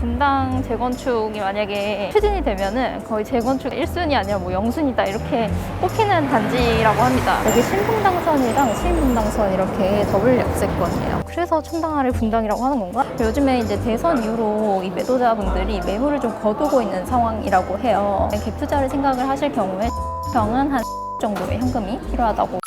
분당 재건축이 만약에 추진이 되면은 거의 재건축 1순위 아니라 뭐 0순위다 이렇게 꼽히는 단지라고 합니다. 여기 신분당선이랑 시인분당선 이렇게 더블 역세권이에요. 그래서 청담 분당이라고 하는 건가? 요즘에 이제 대선 이후로 이 매도자분들이 매물을 좀 거두고 있는 상황이라고 해요. 갭 투자를 생각을 하실 경우에 평은 한 정도의 현금이 필요하다고.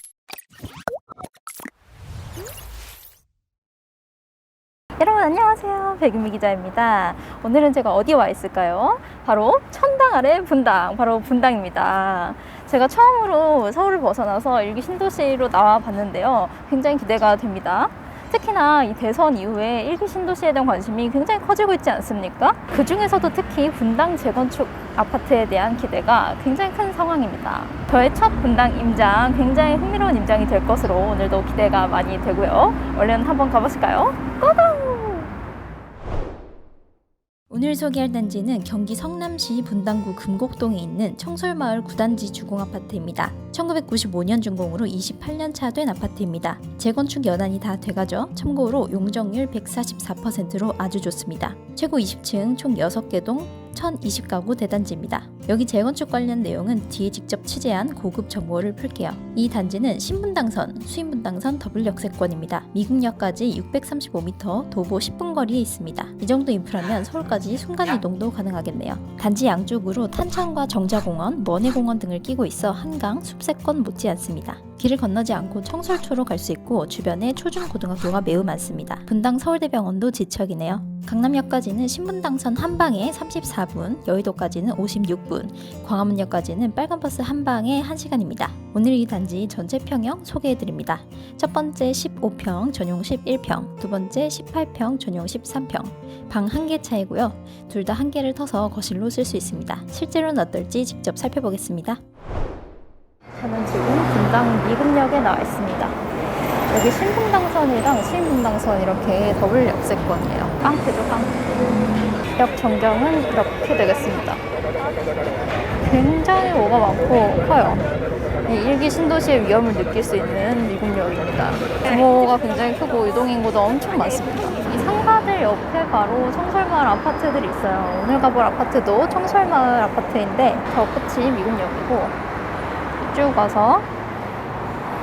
여러분 안녕하세요, 백윤미 기자입니다. 오늘은 제가 어디 와 있을까요? 바로 천당 아래 분당, 바로 분당입니다. 제가 처음으로 서울을 벗어나서 일기 신도시로 나와 봤는데요, 굉장히 기대가 됩니다. 특히나 이 대선 이후에 일기 신도시에 대한 관심이 굉장히 커지고 있지 않습니까? 그 중에서도 특히 분당 재건축 아파트에 대한 기대가 굉장히 큰 상황입니다. 저의 첫 분당 임장, 굉장히 흥미로운 임장이 될 것으로 오늘도 기대가 많이 되고요. 얼른 한번 가보실까요? 고고! 오늘 소개할 단지는 경기 성남시 분당구 금곡동에 있는 청솔마을 9단지 주공아파트입니다. 1995년 준공으로 28년 차 된 아파트입니다. 재건축 연한이 다 돼가죠. 참고로 용적률 144%로 아주 좋습니다. 최고 20층 총 6개 동 1020가구 대단지입니다. 여기 재건축 관련 내용은 뒤에 직접 취재한 고급 정보를 풀게요. 이 단지는 신분당선, 수인분당선 더블 역세권입니다. 미국역까지 635m, 도보 10분 거리에 있습니다. 이 정도 인프라면 서울까지 순간이동도 가능하겠네요. 단지 양쪽으로 탄천과 정자공원, mon해공원 등을 끼고 있어 한강, 숲세권 못지않습니다. 길을 건너지 않고 청솔초로 갈 수 있고 주변에 초중고등학교가 매우 많습니다. 분당 서울대병원도 지척이네요. 강남역까지는 신분당선 한 방에 34분, 여의도까지는 56분, 광화문역까지는 빨간버스 한 방에 1시간입니다. 오늘 이 단지 전체 평형 소개해드립니다. 첫 번째 15평 전용 11평, 두 번째 18평 전용 13평, 방 1개 차이고요. 둘 다 1개를 터서 거실로 쓸 수 있습니다. 실제로는 어떨지 직접 살펴보겠습니다. 저는 지금 분당 미금역에 나와 있습니다. 여기 신분당선이랑 시인분당선 이렇게 더블 역세권이에요. 깡패죠, 깡패. 역 전경은 이렇게 되겠습니다. 굉장히 뭐가 많고 커요. 이 일기 신도시의 위험을 느낄 수 있는 미금역입니다. 규모가 굉장히 크고 유동인구도 엄청 많습니다. 이 상가들 옆에 바로 청솔마을 아파트들이 있어요. 오늘 가볼 아파트도 청솔마을 아파트인데 저 끝이 미금역이고 쭉 가서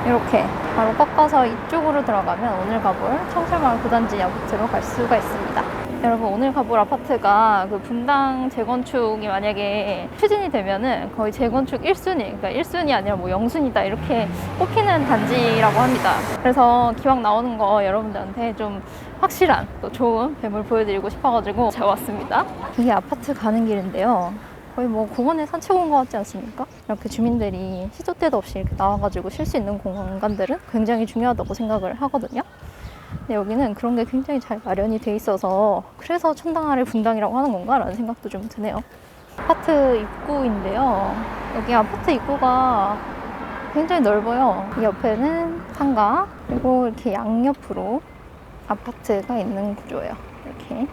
이렇게 바로 꺾어서 이쪽으로 들어가면 오늘 가볼 청솔마을 9단지 아파트로 갈 수가 있습니다. 여러분, 오늘 가볼 아파트가 그 분당 재건축이 만약에 추진이 되면은 거의 재건축 1순위, 그러니까 1순위 아니라 뭐 0순위다 이렇게 꼽히는 단지라고 합니다. 그래서 기왕 나오는 거 여러분들한테 좀 확실한 또 좋은 매물 보여드리고 싶어가지고 제가 왔습니다. 이게 아파트 가는 길인데요. 거의 뭐 공원에 산책 온 것 같지 않습니까? 이렇게 주민들이 시도 때도 없이 이렇게 나와가지고 쉴 수 있는 공간들은 굉장히 중요하다고 생각을 하거든요. 근데 여기는 그런 게 굉장히 잘 마련이 돼 있어서 그래서 천당 아래 분당이라고 하는 건가? 라는 생각도 좀 드네요. 아파트 입구인데요. 여기 아파트 입구가 굉장히 넓어요. 이 옆에는 상가, 그리고 이렇게 양옆으로 아파트가 있는 구조예요. 이렇게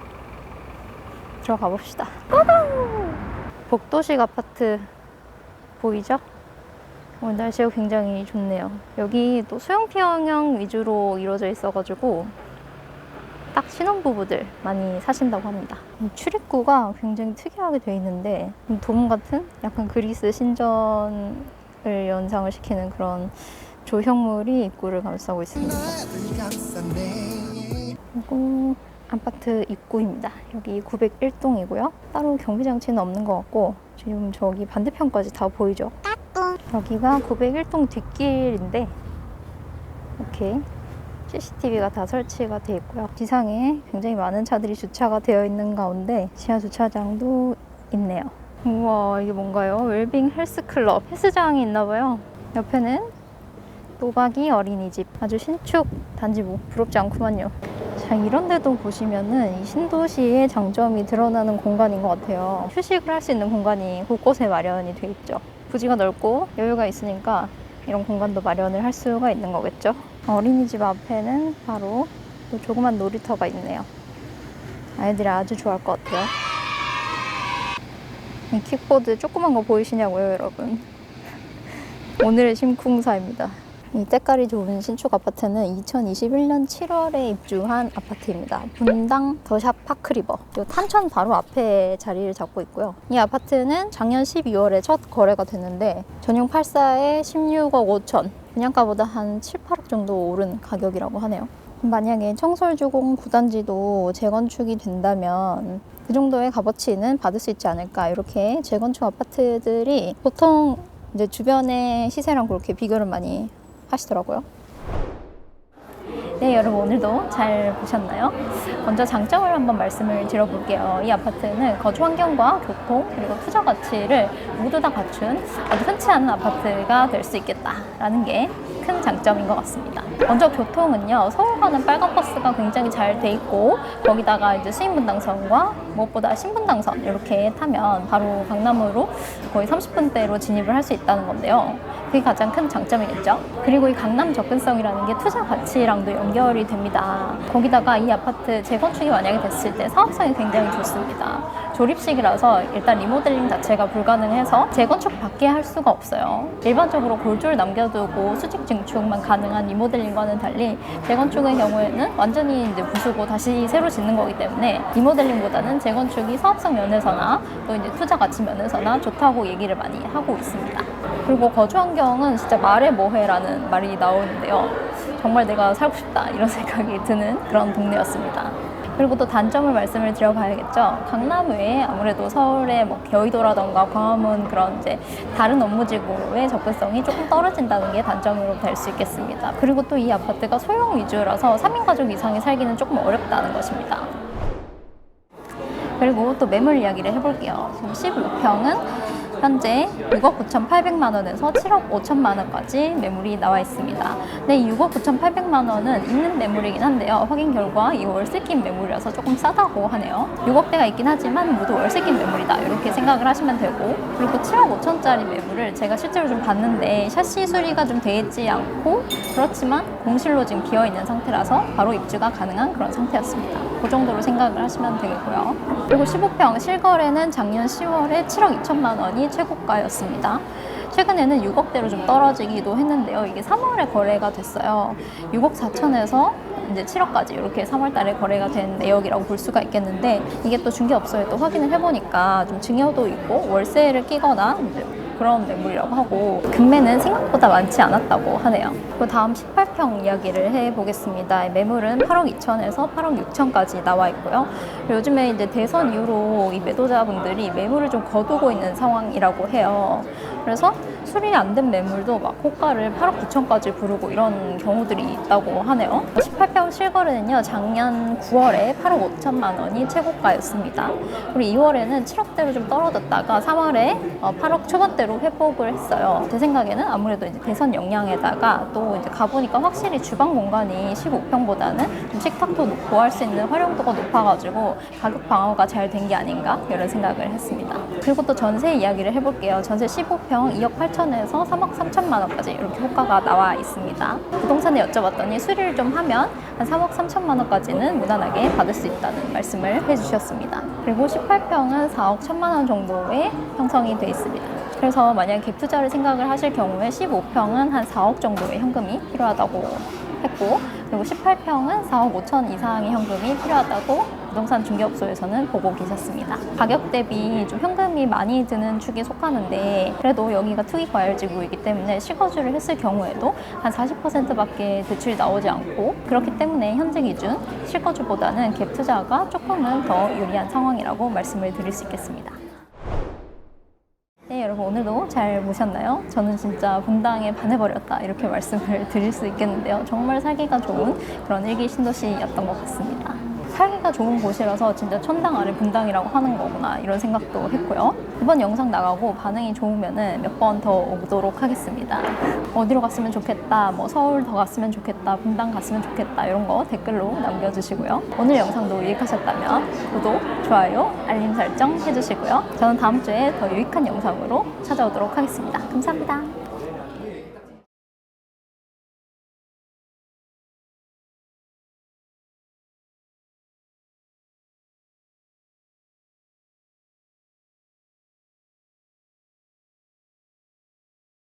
들어가 봅시다. 복도식 아파트 보이죠? 오늘 날씨가 굉장히 좋네요. 여기 또 수영평형 위주로 이루어져 있어가지고 딱 신혼부부들 많이 사신다고 합니다. 출입구가 굉장히 특이하게 되어 있는데 돔 같은 약간 그리스 신전을 연상을 시키는 그런 조형물이 입구를 감싸고 있습니다. 그리고 아파트 입구입니다. 여기 901동이고요. 따로 경비장치는 없는 것 같고 지금 저기 반대편까지 다 보이죠? 여기가 901동 뒷길인데 이렇게 CCTV가 다 설치가 되어 있고요. 지상에 굉장히 많은 차들이 주차가 되어 있는 가운데 지하 주차장도 있네요. 우와, 이게 뭔가요? 웰빙 헬스클럽 헬스장이 있나봐요. 옆에는 노박이 어린이집, 아주 신축 단지 뭐 부럽지 않구만요. 자, 이런 데도 보시면은 이 신도시의 장점이 드러나는 공간인 것 같아요. 휴식을 할 수 있는 공간이 곳곳에 마련이 돼 있죠. 부지가 넓고 여유가 있으니까 이런 공간도 마련을 할 수가 있는 거겠죠. 어린이집 앞에는 바로 또 조그만 놀이터가 있네요. 아이들이 아주 좋아할 것 같아요. 이 킥보드 조그만 거 보이시냐고요, 여러분? 오늘의 심쿵사입니다. 이 때깔이 좋은 신축 아파트는 2021년 7월에 입주한 아파트입니다. 분당 더샵 파크리버, 탄천 바로 앞에 자리를 잡고 있고요. 이 아파트는 작년 12월에 첫 거래가 됐는데 전용 8사에 16억 5천, 분양가보다 한 7, 8억 정도 오른 가격이라고 하네요. 만약에 청솔주공 9단지도 재건축이 된다면 그 정도의 값어치는 받을 수 있지 않을까, 이렇게 재건축 아파트들이 보통 이제 주변의 시세랑 그렇게 비교를 많이 하시더라고요. 네, 여러분 오늘도 잘 보셨나요? 먼저 장점을 한번 말씀을 드려볼게요. 이 아파트는 거주 환경과 교통 그리고 투자 가치를 모두 다 갖춘 아주 흔치 않은 아파트가 될 수 있겠다라는 게 큰 장점인 것 같습니다. 먼저 교통은요, 서울 가는 빨간 버스가 굉장히 잘 돼 있고, 거기다가 이제 수인분당선과 무엇보다 신분당선 이렇게 타면 바로 강남으로 거의 30분대로 진입을 할 수 있다는 건데요. 그게 가장 큰 장점이겠죠. 그리고 이 강남 접근성이라는 게 투자 가치랑도 연결이 됩니다. 거기다가 이 아파트 재건축이 만약에 됐을 때 사업성이 굉장히 좋습니다. 조립식이라서 일단 리모델링 자체가 불가능해서 재건축밖에 할 수가 없어요. 일반적으로 골조를 남겨두고 수직 증축만 가능한 리모델링과는 달리 재건축의 경우에는 완전히 이제 부수고 다시 새로 짓는 거기 때문에 리모델링보다는 재건축이 사업성 면에서나 또 이제 투자 가치 면에서나 좋다고 얘기를 많이 하고 있습니다. 그리고 거주 환경은 진짜 말해 뭐해라는 말이 나오는데요. 정말 내가 살고 싶다 이런 생각이 드는 그런 동네였습니다. 그리고 또 단점을 말씀을 드려봐야겠죠. 강남 외에 아무래도 서울의 뭐 여의도라던가 광화문 그런 이제 다른 업무지구의 접근성이 조금 떨어진다는 게 단점으로 될 수 있겠습니다. 그리고 또 이 아파트가 소형 위주라서 3인 가족 이상이 살기는 조금 어렵다는 것입니다. 그리고 또 매물 이야기를 해볼게요. 지금 15평은 현재 6억 9,800만 원에서 7억 5천만 원까지 매물이 나와 있습니다. 네, 6억 9,800만 원은 있는 매물이긴 한데요. 확인 결과 이 월세낀 매물이라서 조금 싸다고 하네요. 6억대가 있긴 하지만 모두 월세낀 매물이다 이렇게 생각을 하시면 되고, 그리고 7억 5천짜리 매물을 제가 실제로 좀 봤는데 샤시 수리가 좀 돼 있지 않고 그렇지만 공실로 지금 비어 있는 상태라서 바로 입주가 가능한 그런 상태였습니다. 그 정도로 생각을 하시면 되겠고요. 그리고 15평 실거래는 작년 10월에 7억 2천만 원이 최고가였습니다. 최근에는 6억대로 좀 떨어지기도 했는데요. 이게 3월에 거래가 됐어요. 6억 4천에서 이제 7억까지 이렇게 3월 달에 거래가 된 내역이라고 볼 수가 있겠는데, 이게 또 중개업소에 또 확인을 해보니까 좀 증여도 있고 월세를 끼거나 이제 그런 매물이라고 하고, 금매는 생각보다 많지 않았다고 하네요. 그 다음 18평 이야기를 해보겠습니다. 매물은 8억 2천에서 8억 6천까지 나와 있고요. 요즘에 이제 대선 이후로 이 매도자분들이 매물을 좀 거두고 있는 상황이라고 해요. 그래서 수리 안 된 매물도 막 호가를 8억 9천까지 부르고 이런 경우들이 있다고 하네요. 18평 실거래는요, 작년 9월에 8억 5천만 원이 최고가였습니다. 그리고 2월에는 7억대로 좀 떨어졌다가 3월에 8억 초반대로 회복을 했어요. 제 생각에는 아무래도 이제 대선 영향에다가 또 이제 가보니까 확실히 주방 공간이 15평보다는 좀 식탁도 놓고 할 수 있는 활용도가 높아가지고 가격 방어가 잘 된 게 아닌가 이런 생각을 했습니다. 그리고 또 전세 이야기를 해볼게요. 전세 15평 2억 8천에서 3억 3천만 원까지 이렇게 호가가 나와 있습니다. 부동산에 여쭤봤더니 수리를 좀 하면 한 3억 3천만 원까지는 무난하게 받을 수 있다는 말씀을 해주셨습니다. 그리고 18평은 4억 1천만 원 정도에 형성이 돼 있습니다. 그래서 만약에 갭 투자를 생각을 하실 경우에 15평은 한 4억 정도의 현금이 필요하다고 했고, 그리고 18평은 4억 5천 이상의 현금이 필요하다고 부동산 중개업소에서는 보고 계셨습니다. 가격 대비 좀 현금이 많이 드는 축에 속하는데, 그래도 여기가 투기과열지구이기 때문에 실거주를 했을 경우에도 한 40%밖에 대출이 나오지 않고, 그렇기 때문에 현재 기준 실거주보다는 갭 투자가 조금은 더 유리한 상황이라고 말씀을 드릴 수 있겠습니다. 네, 여러분 오늘도 잘 보셨나요? 저는 진짜 분당에 반해버렸다 이렇게 말씀을 드릴 수 있겠는데요. 정말 살기가 좋은 그런 일기 신도시였던 것 같습니다. 살기가 좋은 곳이라서 진짜 천당 아래 분당이라고 하는 거구나 이런 생각도 했고요. 이번 영상 나가고 반응이 좋으면 몇 번 더 오도록 하겠습니다. 어디로 갔으면 좋겠다, 뭐 서울 더 갔으면 좋겠다, 분당 갔으면 좋겠다 이런 거 댓글로 남겨주시고요. 오늘 영상도 유익하셨다면 구독, 좋아요, 알림 설정 해주시고요. 저는 다음 주에 더 유익한 영상으로 찾아오도록 하겠습니다. 감사합니다.